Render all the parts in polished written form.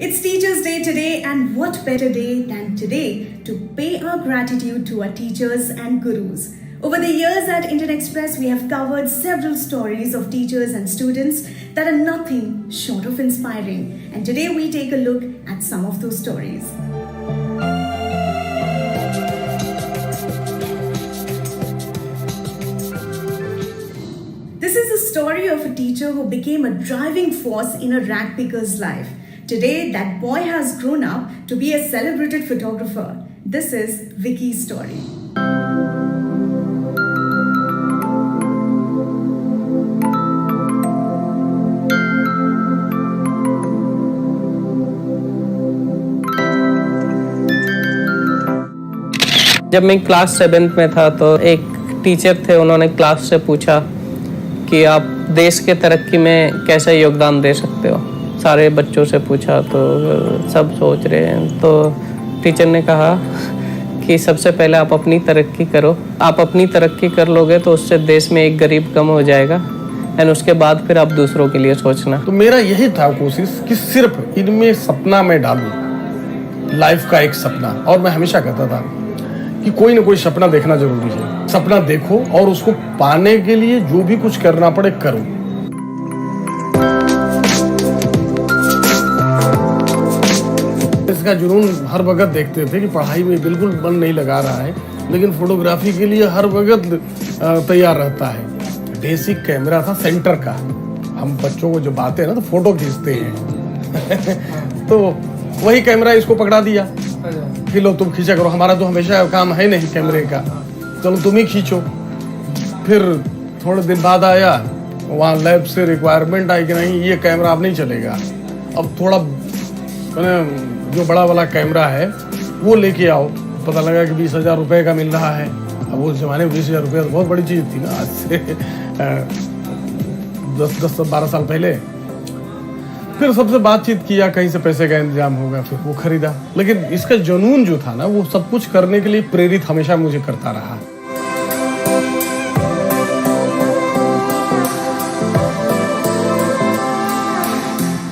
It's Teachers' Day today, and what better day than today to pay our gratitude to our teachers and gurus. Over the years at Indian Express, we have covered several stories of teachers and students that are nothing short of inspiring. And today we take a look at some of those stories. This is the story of a teacher who became a driving force in a rag picker's life. Today, that boy has grown up to be a celebrated photographer. This is Vicky's story. जब मैं class 7th में था तो एक teacher थे, उन्होंने class से पूछा कि आप देश के तरक्की में कैसे योगदान दे सकते हो। सारे बच्चों से पूछा तो सब सोच रहे हैं। तो टीचर ने कहा कि सबसे पहले आप अपनी तरक्की करो। आप अपनी तरक्की कर लोगे तो उससे देश में एक गरीब कम हो जाएगा, एंड उसके बाद फिर आप दूसरों के लिए सोचना। तो मेरा यही था कोशिश कि सिर्फ इनमें सपना मैं डालूं, लाइफ का एक सपना। और मैं हमेशा कहता था कि कोई ना कोई सपना देखना जरूरी है। सपना देखो और उसको पाने के लिए जो भी कुछ करना पड़े करो। इसका जुनून हर वक्त देखते थे कि पढ़ाई में बिल्कुल मन नहीं लगा रहा है, लेकिन फोटोग्राफी के लिए हर वक्त तैयार रहता है। बेसिक कैमरा था सेंटर का। हम बच्चों को जब आते हैं ना तो फोटो खींचते हैं तो वही कैमरा इसको पकड़ा दिया कि लो तुम खींचा करो, हमारा तो हमेशा काम है नहीं कैमरे का, चलो तुम ही खींचो। फिर थोड़े दिन बाद आया, वहाँ लैब से रिक्वायरमेंट आई कि नहीं ये कैमरा अब नहीं चलेगा, अब थोड़ा जो बड़ा वाला कैमरा है वो लेके आओ। पता लगा कि 20,000 रुपये का मिल रहा है। अब उस जमाने में 20,000 रुपये तो बहुत बड़ी चीज़ थी ना, आज से 10-12 साल पहले। फिर सबसे बातचीत किया, कहीं से पैसे का इंतजाम होगा, फिर वो खरीदा। लेकिन इसका जुनून जो था ना, वो सब कुछ करने के लिए प्रेरित हमेशा मुझे करता रहा।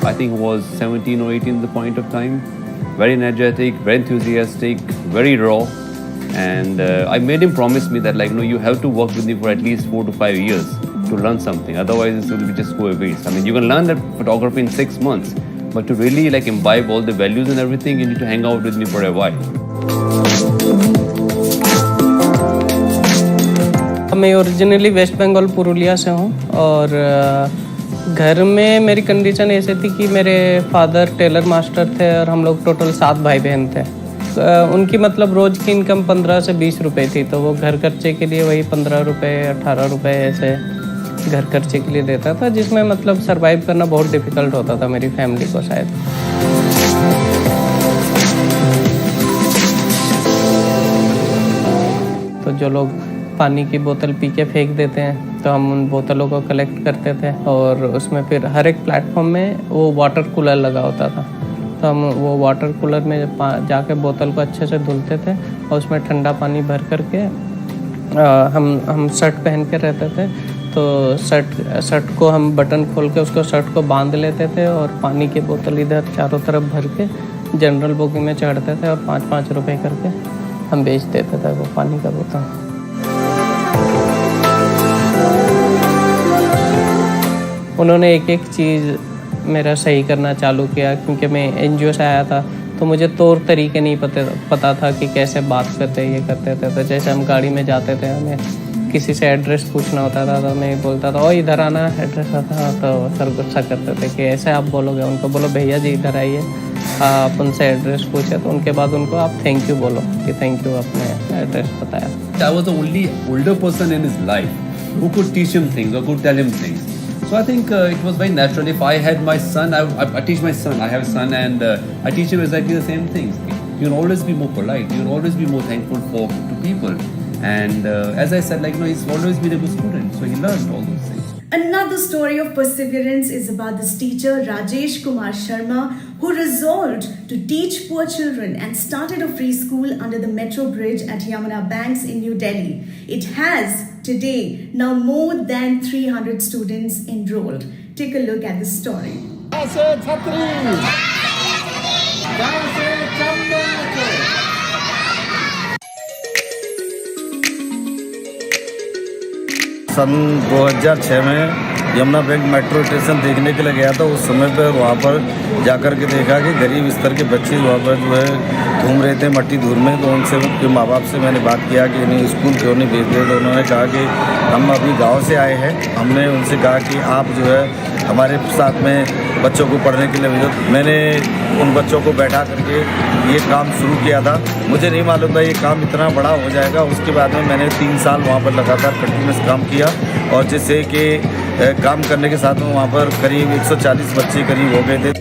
I think it was 17 or 18 at the point of time. Very energetic, very enthusiastic, very raw. And I made him promise me that you have to work with me for at least 4 to 5 years to learn something. Otherwise, it will just go a waste. I mean, you can learn that photography in 6 months, but to really imbibe all the values and everything, you need to hang out with me for a while. मैं originally waste Bengal Purulia से हूँ, और घर में मेरी condition ऐसी थी कि मेरे फादर टेलर मास्टर थे और हम लोग टोटल 7 भाई बहन थे। उनकी रोज़ की इनकम 15 से 20 रुपए थी, तो वो घर खर्चे के लिए वही 15 रुपये 18 रुपये ऐसे घर खर्चे के लिए देता था, जिसमें सरवाइव करना बहुत डिफ़िकल्ट होता था मेरी फैमिली को शायद। तो जो लोग पानी की बोतल पी के फेंक देते हैं, तो हम उन बोतलों को कलेक्ट करते थे, और उसमें फिर हर एक प्लेटफॉर्म में वो वाटर कूलर लगा होता था। तो हम वो वाटर कूलर में जाके बोतल को अच्छे से धुलते थे, और उसमें ठंडा पानी भर करके हम शर्ट पहन के रहते थे। तो शर्ट को हम बटन खोल के उसको शर्ट को बांध लेते थे, और पानी की बोतल इधर चारों तरफ भर के जनरल बोगी में चढ़ते थे, और 5-5 रुपये करके हम बेच देते थे वो पानी का बोतल। उन्होंने एक चीज़ मेरा सही करना चालू किया, क्योंकि मैं एनजीओ से आया था, तो मुझे तौर तरीके नहीं पता था कि कैसे बात करते ये करते थे। तो जैसे हम गाड़ी में जाते थे, हमें किसी से एड्रेस पूछना होता था, तो मैं बोलता था ओ इधर आना, एड्रेस आता, तो सर गुस्सा करते थे कि ऐसे आप बोलोगे। उनको बोलो भैया जी इधर आइए, आप उनसे एड्रेस पूछे, तो उनके बाद उनको आप थैंक यू बोलो कि थैंक यू आपने एड्रेस बताया। I was the only older person in his life who could teach him things or could tell him things. So I think it was very natural. If I had my son, I teach my son. I have a son, and I teach him exactly the same things. You can always be more polite. You can always be more thankful to people. And as I said, he's always been a good student, so he learned all those things. Another story of perseverance is about this teacher Rajesh Kumar Sharma, who resolved to teach poor children and started a free school under the Metro Bridge at Yamuna Banks in New Delhi. It has today now more than 300 students enrolled. Take a look at this story. सन 2006 में Yamuna bank metro station देखने के लिए गया था। उस समय पर वहाँ पर जाकर के देखा कि गरीब स्तर के बच्चे वहाँ पर जो है घूम रहे थे मट्टी धूल में। तो उनसे उनके माँ बाप से मैंने बात किया कि इन्हें स्कूल क्यों नहीं भेजते। तो उन्होंने कहा कि हम अभी गांव से आए हैं। हमने उनसे कहा कि आप जो है हमारे साथ में बच्चों को पढ़ने के लिए भेजो। मैंने उन बच्चों को बैठा करके ये काम शुरू किया था। मुझे नहीं मालूम था ये काम इतना बड़ा हो जाएगा। उसके बाद में मैंने 3 साल वहाँ पर लगातार कंटिन्यूस काम किया और जिससे कि काम करने के साथ में वहाँ पर करीब 140 बच्चे करीब हो गए थे।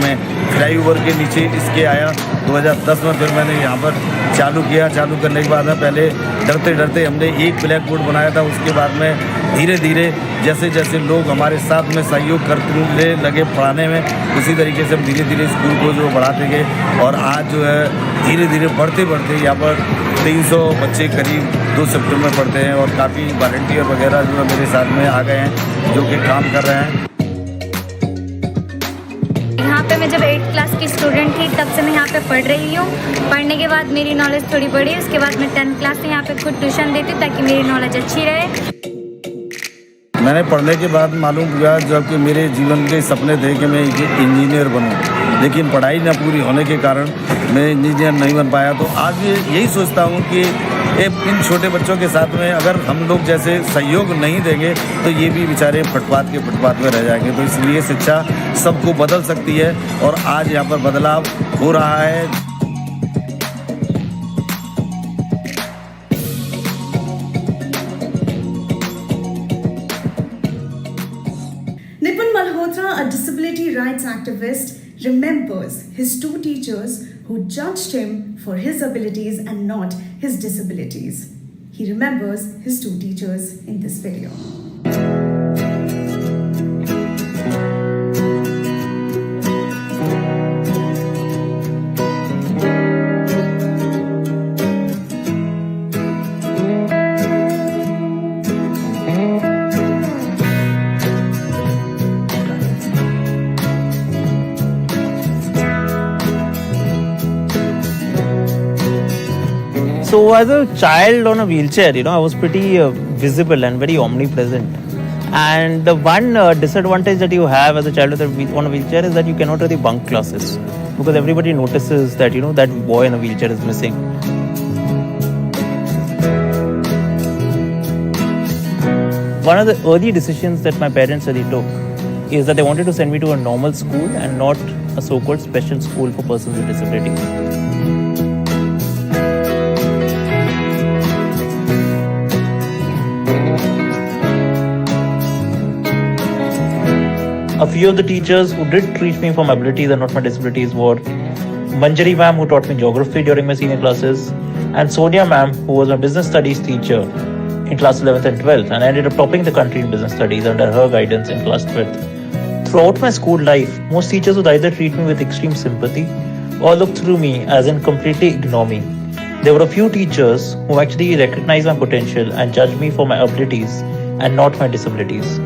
मैं फ्लाईओवर के नीचे इसके आया 2010 में। फिर मैंने यहाँ पर चालू किया। चालू करने के बाद में पहले डरते डरते हमने एक ब्लैक बोर्ड बनाया था। उसके बाद में धीरे धीरे जैसे जैसे लोग हमारे साथ में सहयोग करने लगे पढ़ाने में, उसी तरीके से हम धीरे धीरे स्कूल को जो बढ़ाते गए। और आज जो है धीरे धीरे बढ़ते बढ़ते यहाँ पर 300 बच्चे करीब 2 सेक्टर में पढ़ते हैं और काफ़ी वॉलंटियर वगैरह जो है मेरे साथ में आ गए हैं जो कि काम कर रहे हैं। यहाँ पे मैं जब 8th क्लास की स्टूडेंट थी तब से मैं यहाँ पे पढ़ रही हूँ। पढ़ने के बाद मेरी नॉलेज थोड़ी बढ़ी। उसके बाद मैं 10th क्लास से यहाँ पे खुद ट्यूशन देती हूँ ताकि मेरी नॉलेज अच्छी रहे। मैंने पढ़ने के बाद मालूम हुआ जबकि मेरे जीवन के सपने थे कि मैं इंजीनियर बनूं, लेकिन पढ़ाई न पूरी होने के कारण मैं इंजीनियर नहीं बन पाया। तो आज यही सोचता हूँ कि इन छोटे बच्चों के साथ में अगर हम लोग जैसे सहयोग नहीं देंगे तो ये भी बेचारे फुटपाथ में रह जाएंगे। तो इसलिए शिक्षा सबको बदल सकती है और आज यहाँ पर बदलाव हो रहा है। Nipun Malhotra, a disability rights activist, remembers his 2 teachers who judged him for his abilities and not his disabilities. He remembers his 2 teachers in this video. So as a child on a wheelchair, I was pretty visible and very omnipresent. And the one disadvantage that you have as a child on a wheelchair is that you cannot really bunk classes because everybody notices that that boy in a wheelchair is missing. One of the early decisions that my parents really took is that they wanted to send me to a normal school and not a so-called special school for persons with disabilities. A few of the teachers who did treat me for my abilities and not my disabilities were Manjari ma'am, who taught me geography during my senior classes, and Sonia ma'am, who was my business studies teacher in class 11th and 12th, and I ended up topping the country in business studies under her guidance in class 12th. Throughout my school life, most teachers would either treat me with extreme sympathy or look through me as in completely ignore me. There were a few teachers who actually recognized my potential and judged me for my abilities and not my disabilities.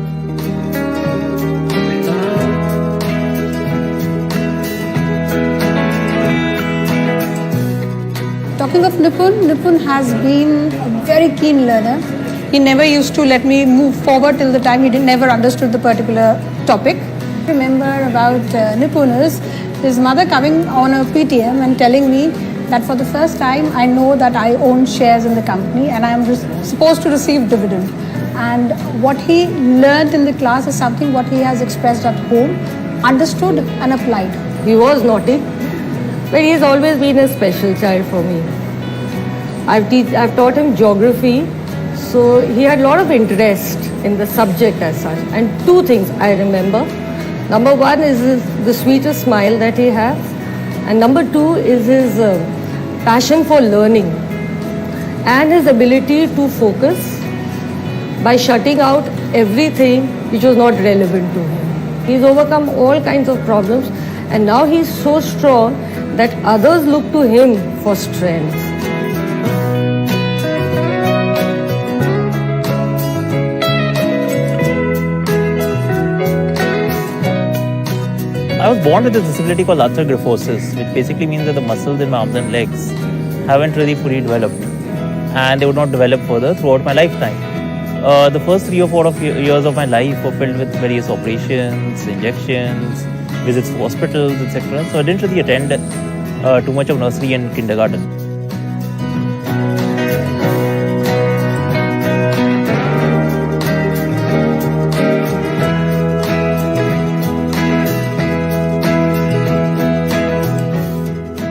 Talking of Nipun has been a very keen learner. He never used to let me move forward till the time he never understood the particular topic. I remember about Nipun is his mother coming on a PTM and telling me that for the first time I know that I own shares in the company and I am supposed to receive dividend. And what he learned in the class is something what he has expressed at home, understood and applied. He was naughty, but he's always been a special child for me. I've taught him geography, so he had a lot of interest in the subject as such. And 2 things I remember. Number 1 is the sweetest smile that he has, and number 2 is his passion for learning and his ability to focus by shutting out everything which was not relevant to him. He's overcome all kinds of problems, and now he's so strong that others look to him for strength. I was born with a disability called arthrogryposis, which basically means that the muscles in my arms and legs haven't really fully developed, and they would not develop further throughout my lifetime. The first 3 or 4 years of my life were filled with various operations, injections, visits to hospitals, etc. So I didn't really attend too much of nursery and kindergarten.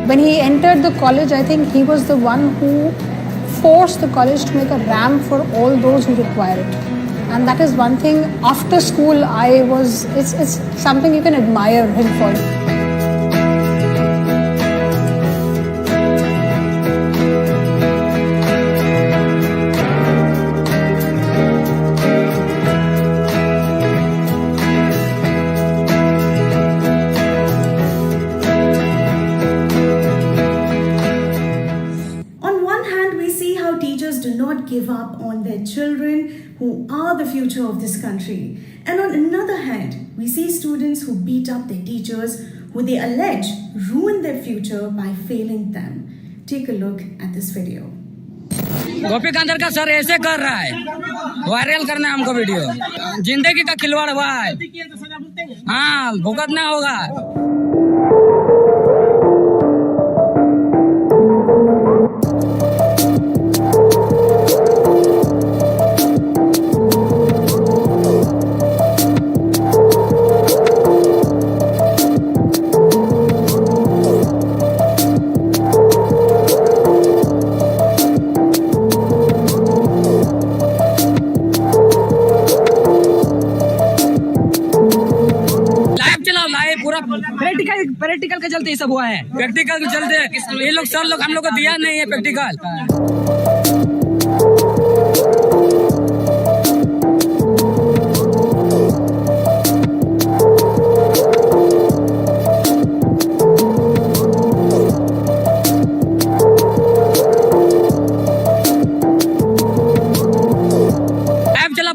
When he entered the college, I think he was the one who forced the college to make a ramp for all those who require it. And that is one thing after school it's something you can admire him for. Give up on their children who are the future of this country. And on another hand, we see students who beat up their teachers who they allege ruin their future by failing them. Take a look at this video. गोपी कांदर का sir ऐसे कर रहा है, viral करना है हमको video. जिंदगी का खिलवाड़ हुआ है, हाँ भुगतना होगा। प्रैक्टिकल के चलते ये सब हुआ है, प्रैक्टिकल के चलते ये लोग सर लोग हम लोग को दिया नहीं है प्रैक्टिकल।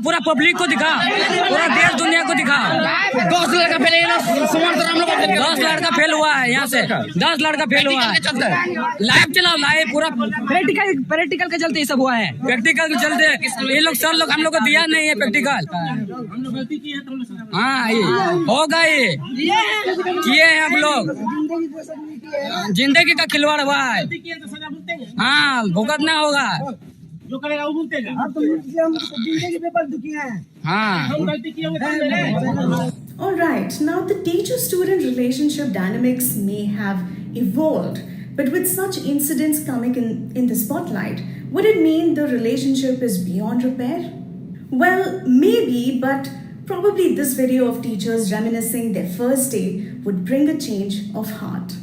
पूरा पब्लिक को दिखा, पूरा देश दुनिया को दिखा। 10 लड़का फेल, 10 लड़का फेल हुआ है यहाँ से, 10 लड़का फेल हुआ है। लाइव चलाओ, लाइव पूरा प्रैक्टिकल के चलते ये सब हुआ है, प्रैक्टिकल के चलते ये लोग सर लोग हम लोग को दिया नहीं है प्रैक्टिकल। हाँ ये होगा, ये किए हैं हम लोग, जिंदगी का खिलवाड़ हुआ है, हाँ भुगतना होगा। जो करेगा वो भुगतेगा। अब तो जिंदगी पेपर दुखी है। हाँ। All right, now the teacher-student relationship dynamics may have evolved, but with such incidents coming in the spotlight, would it mean the relationship is beyond repair? Well, maybe, but probably this video of teachers reminiscing their first day would bring a change of heart.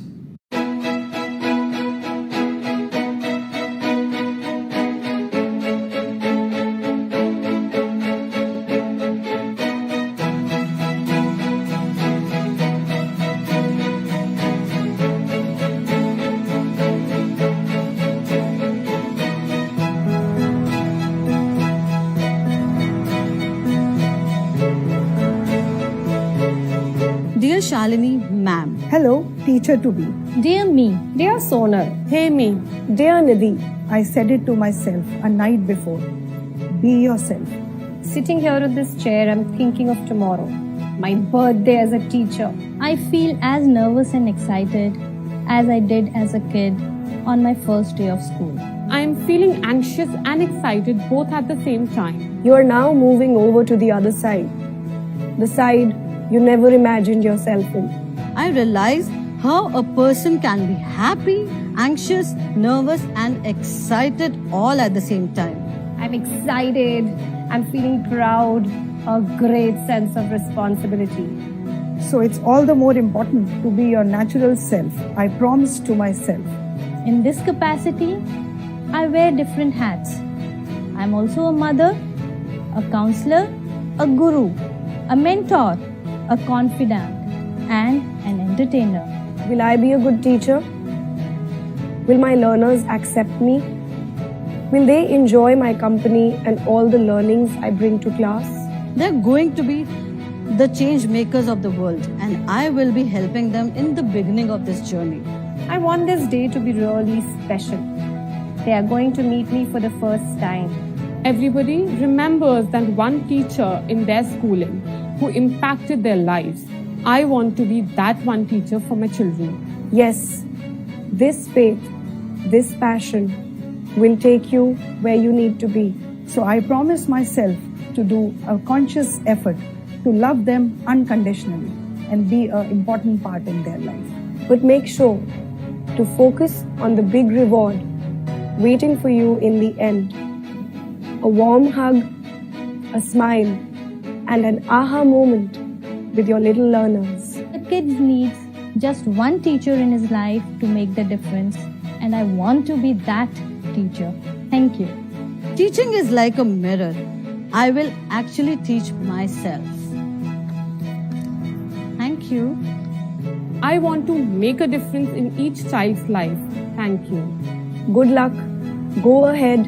Dear Shalini ma'am. Hello, teacher to be. Dear me. Dear Sonar. Hey me. Dear Nidhi, I said it to myself a night before. Be yourself. Sitting here in this chair, I'm thinking of tomorrow. My birthday as a teacher. I feel as nervous and excited as I did as a kid on my first day of school. I am feeling anxious and excited both at the same time. You are now moving over to the other side. The side you never imagined yourself in. I realized how a person can be happy, anxious, nervous and excited all at the same time. I'm excited, I'm feeling proud, a great sense of responsibility. So it's all the more important to be your natural self. I promise to myself. In this capacity, I wear different hats. I'm also a mother, a counselor, a guru, a mentor, a confidant, and an entertainer. Will I be a good teacher? Will my learners accept me? Will they enjoy my company and all the learnings I bring to class? There are going to be the change makers of the world, and I will be helping them in the beginning of this journey. I want this day to be really special. They are going to meet me for the first time. Everybody remembers that one teacher in their schooling who impacted their lives. I want to be that one teacher for my children. Yes, this faith, this passion will take you where you need to be. So I promise myself to do a conscious effort to love them unconditionally and be an important part in their life. But make sure to focus on the big reward waiting for you in the end. A warm hug, a smile, and an aha moment with your little learners. The kid needs just one teacher in his life to make the difference, and I want to be that teacher. Thank you. Teaching is like a mirror. I will actually teach myself. Thank you. I want to make a difference in each child's life. Thank you. Good luck. Go ahead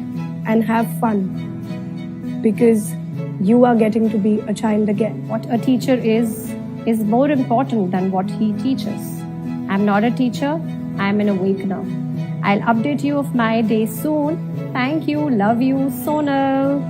and have fun, because you are getting to be a child again. What a teacher is more important than what he teaches. I'm not a teacher, I'm an awakener. I'll update you of my day soon. Thank you, love you, Sonal.